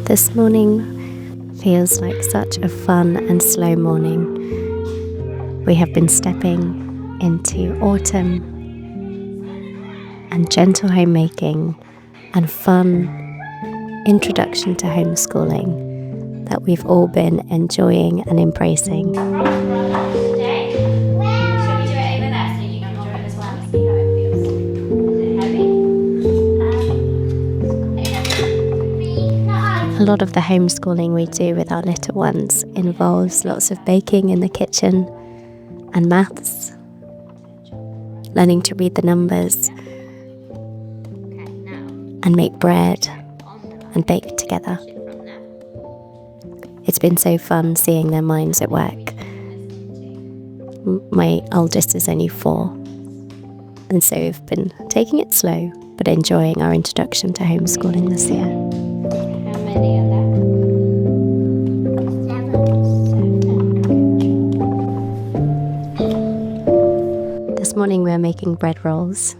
This morning feels like such a fun and slow morning. We have been stepping into autumn and gentle homemaking and fun introduction to homeschooling that we've all been enjoying and embracing. A lot of the homeschooling we do with our little ones involves lots of baking in the kitchen and maths, learning to read the numbers and make bread and bake together. It's been so fun seeing their minds at work. My oldest is only 4, and so we've been taking it slow but enjoying our introduction to homeschooling this year. This morning we're making bread rolls.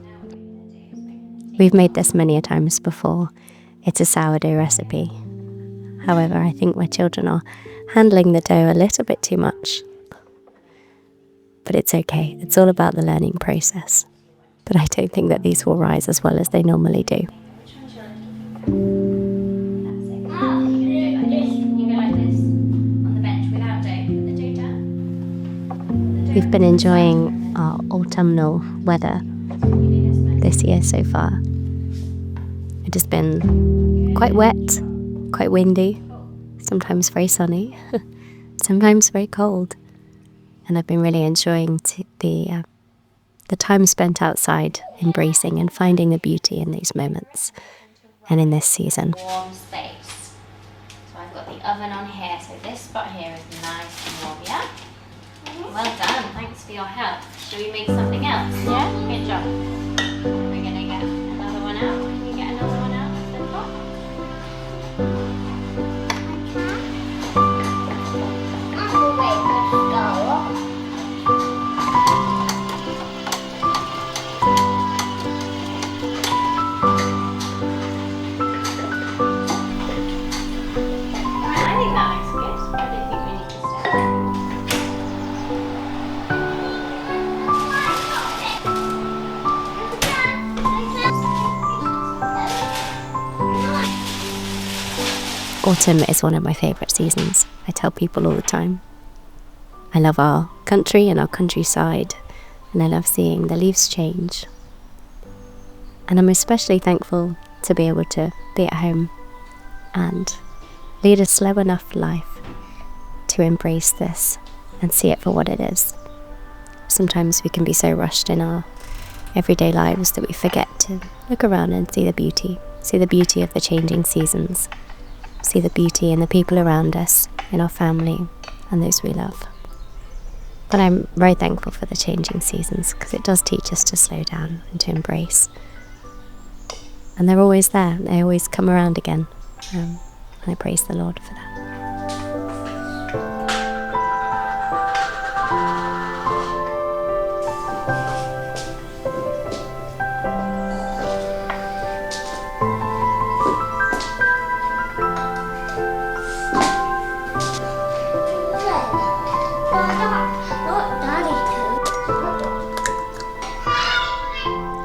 We've made this many a times before. It's a sourdough recipe. However, I think my children are handling the dough a little bit too much. But it's okay. It's all about the learning process. But I don't think that these will rise as well as they normally do. We've been enjoying our autumnal weather this year so far. It has been quite wet, quite windy, sometimes very sunny, sometimes very cold. And I've been really enjoying the time spent outside, embracing and finding the beauty in these moments and in this season. Warm space. So I've got the oven on here, so this spot here is nice and warm, yeah? Well done, thanks for your help. Shall we make something else? Yeah? Good job. We're going to get another one out. Can you get another one out of the pot? I think that looks good. I don't think we need to stir. Autumn is one of my favourite seasons. I tell people all the time. I love our country and our countryside, and I love seeing the leaves change. And I'm especially thankful to be able to be at home and lead a slow enough life to embrace this and see it for what it is. Sometimes we can be so rushed in our everyday lives that we forget to look around and see the beauty of the changing seasons. See the beauty in the people around us, in our family, and those we love. But I'm very thankful for the changing seasons because it does teach us to slow down and to embrace. And they're always there. They always come around again. And I praise the Lord for that.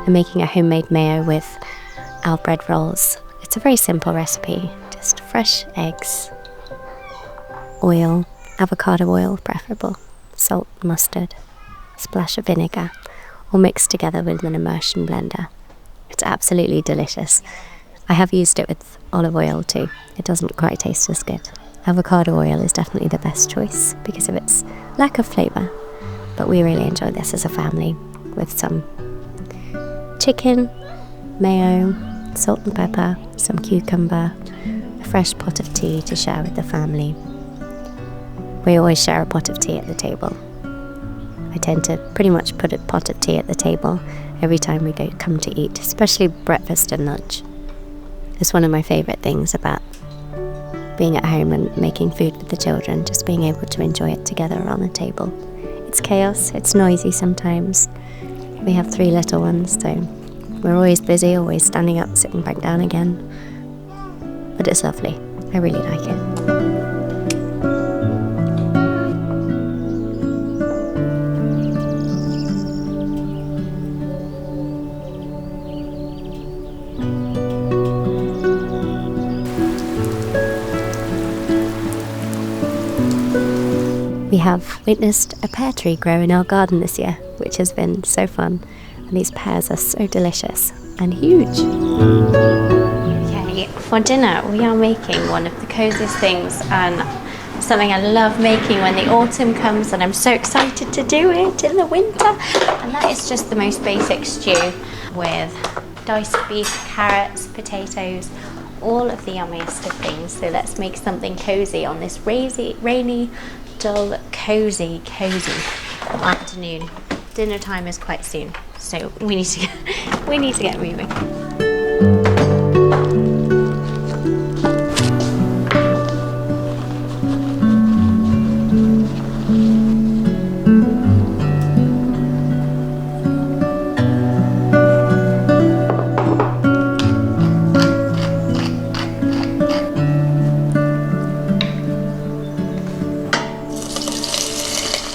I'm making a homemade mayo with our bread rolls. It's a very simple recipe, just fresh eggs, oil, avocado oil preferable, salt, mustard, a splash of vinegar, all mixed together with an immersion blender. It's absolutely delicious. I have used it with olive oil too. It doesn't quite taste as good. Avocado oil is definitely the best choice because of its lack of flavour, but we really enjoy this as a family with some chicken, mayo, salt and pepper, some cucumber, fresh pot of tea to share with the family. We always share a pot of tea at the table. I tend to pretty much put a pot of tea at the table every time we come to eat, especially breakfast and lunch. It's one of my favourite things about being at home and making food with the children, just being able to enjoy it together around the table. It's chaos, it's noisy sometimes. We have 3 little ones, so we're always busy, always standing up, sitting back down again. But it's lovely. I really like it. We have witnessed a pear tree grow in our garden this year, which has been so fun. And these pears are so delicious and huge. Okay, for dinner we are making one of the coziest things and something I love making when the autumn comes, and I'm so excited to do it in the winter. And that is just the most basic stew with diced beef, carrots, potatoes, all of the yummiest of things. So let's make something cozy on this rainy, dull, cozy afternoon. Dinner time is quite soon, so we need to get moving.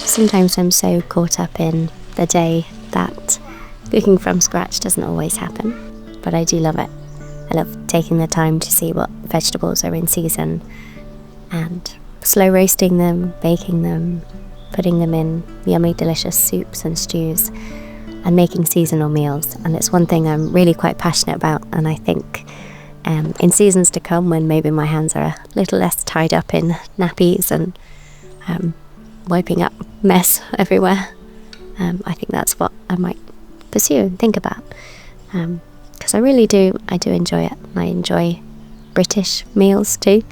Sometimes I'm so caught up in the day that cooking from scratch doesn't always happen, but I do love it. I love taking the time to see what vegetables are in season and slow roasting them, baking them, putting them in yummy delicious soups and stews, and making seasonal meals. And it's one thing I'm really quite passionate about, and I think in seasons to come, when maybe my hands are a little less tied up in nappies and wiping up mess everywhere, I think that's what I might pursue and think about, because I do enjoy it. I enjoy British meals too,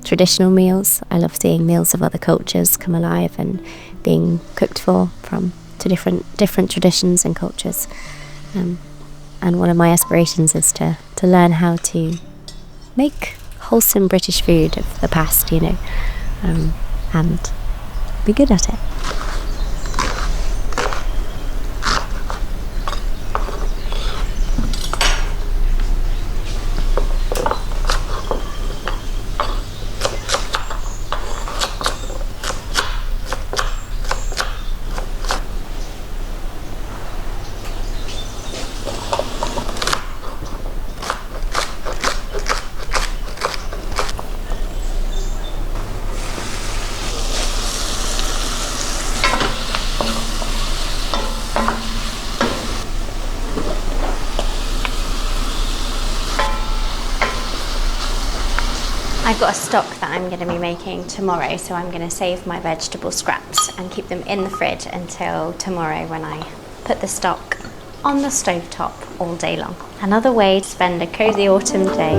traditional meals. I love seeing meals of other cultures come alive and being cooked from different traditions and cultures, and one of my aspirations is to learn how to make wholesome British food of the past, and be good at it. I've got a stock that I'm going to be making tomorrow, so I'm going to save my vegetable scraps and keep them in the fridge until tomorrow when I put the stock on the stovetop all day long. Another way to spend a cozy autumn day.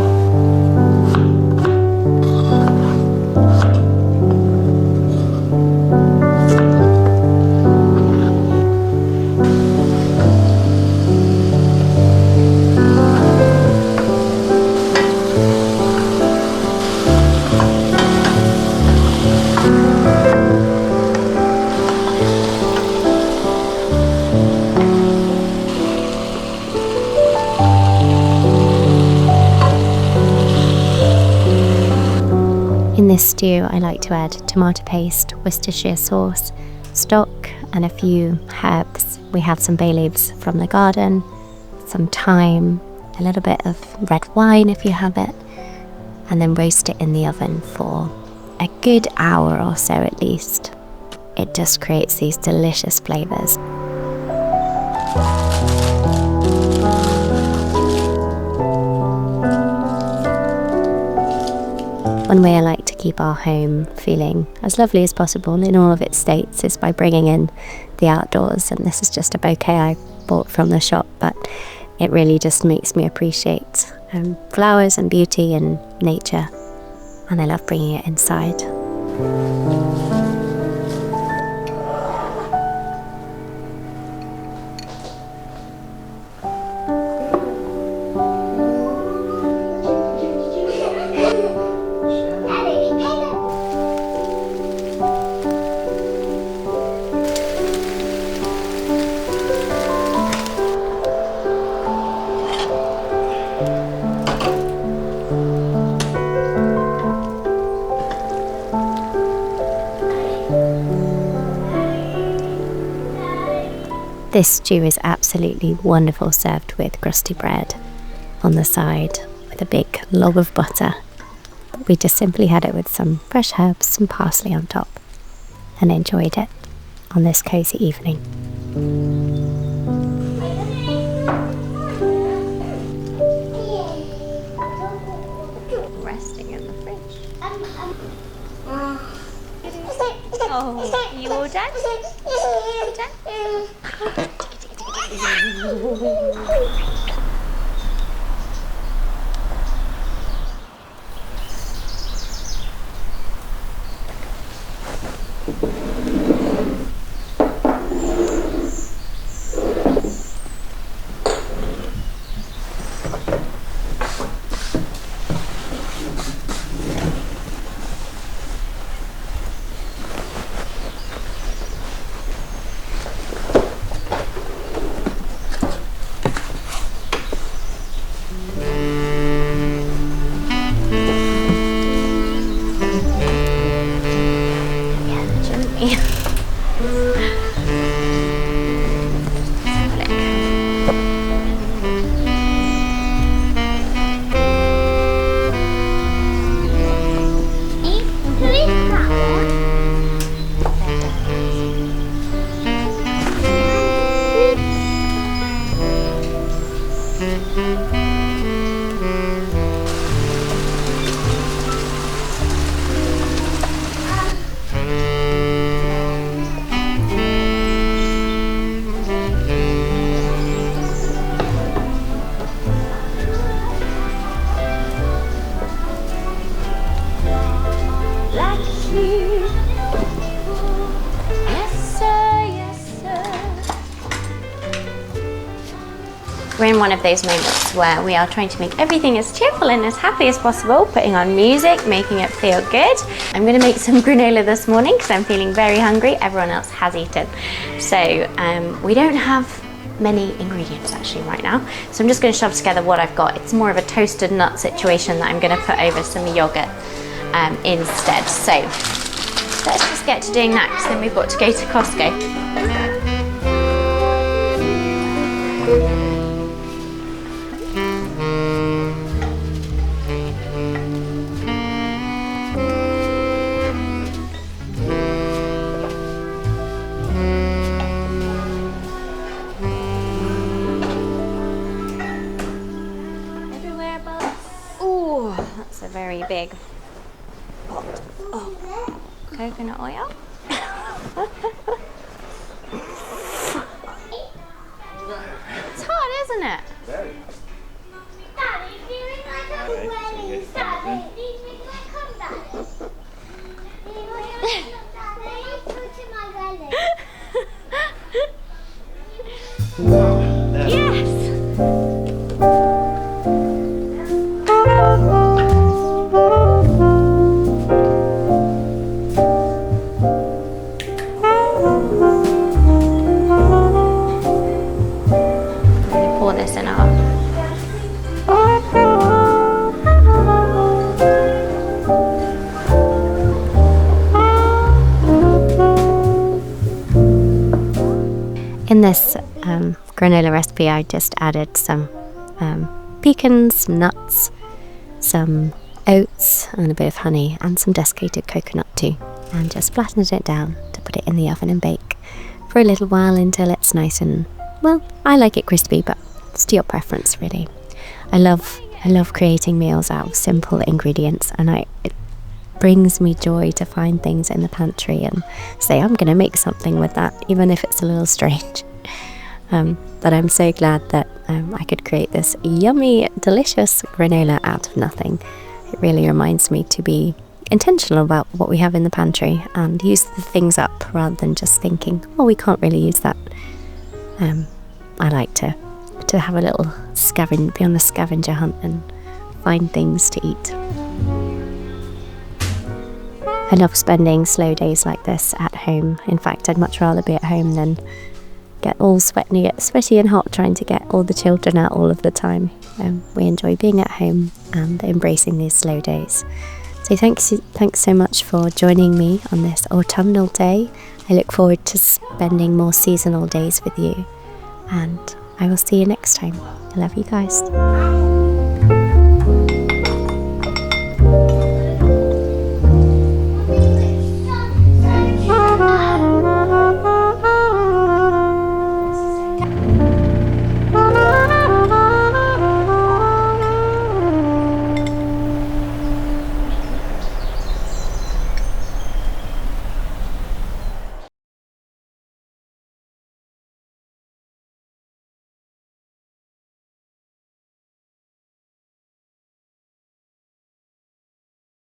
In this stew, I like to add tomato paste, Worcestershire sauce, stock, and a few herbs. We have some bay leaves from the garden, some thyme, a little bit of red wine if you have it, and then roast it in the oven for a good hour or so at least. It just creates these delicious flavours. One way I like to keep our home feeling as lovely as possible in all of its states is by bringing in the outdoors, and this is just a bouquet I bought from the shop, but it really just makes me appreciate flowers and beauty and nature and I love bringing it inside. This stew is absolutely wonderful served with crusty bread on the side with a big lob of butter. We just simply had it with some fresh herbs, some parsley on top, and enjoyed it on this cosy evening. Resting in the fridge. Oh, you all done? You done? We're in one of those moments where we are trying to make everything as cheerful and as happy as possible, putting on music, making it feel good. I'm going to make some granola this morning because I'm feeling very hungry. Everyone else has eaten. So we don't have many ingredients actually right now. So I'm just going to shove together what I've got. It's more of a toasted nut situation that I'm going to put over some yogurt instead. So let's just get to doing that because then we've got to go to Costco. A very big pot of coconut oil. It's hot, isn't it? Very hot. Daddy, do you think I come ready? Daddy, do you think I come, Daddy? Do you think I come, Daddy? Put in my belly. Yes! In this granola recipe, I just added some pecans, some nuts, some oats and a bit of honey and some desiccated coconut too, and just flattened it down to put it in the oven and bake for a little while until it's nice and, well, I like it crispy, but it's to your preference really. I love creating meals out of simple ingredients, and it brings me joy to find things in the pantry and say I'm going to make something with that, even if it's a little strange. But I'm so glad that I could create this yummy, delicious granola out of nothing. It really reminds me to be intentional about what we have in the pantry and use the things up rather than just thinking, oh, we can't really use that. I like to have a little be on a scavenger hunt and find things to eat. I love spending slow days like this at home. In fact, I'd much rather be at home than get all sweaty and hot trying to get all the children out all of the time. We enjoy being at home and embracing these slow days. So thanks so much for joining me on this autumnal day. I look forward to spending more seasonal days with you, and I will see you next time. I love you guys.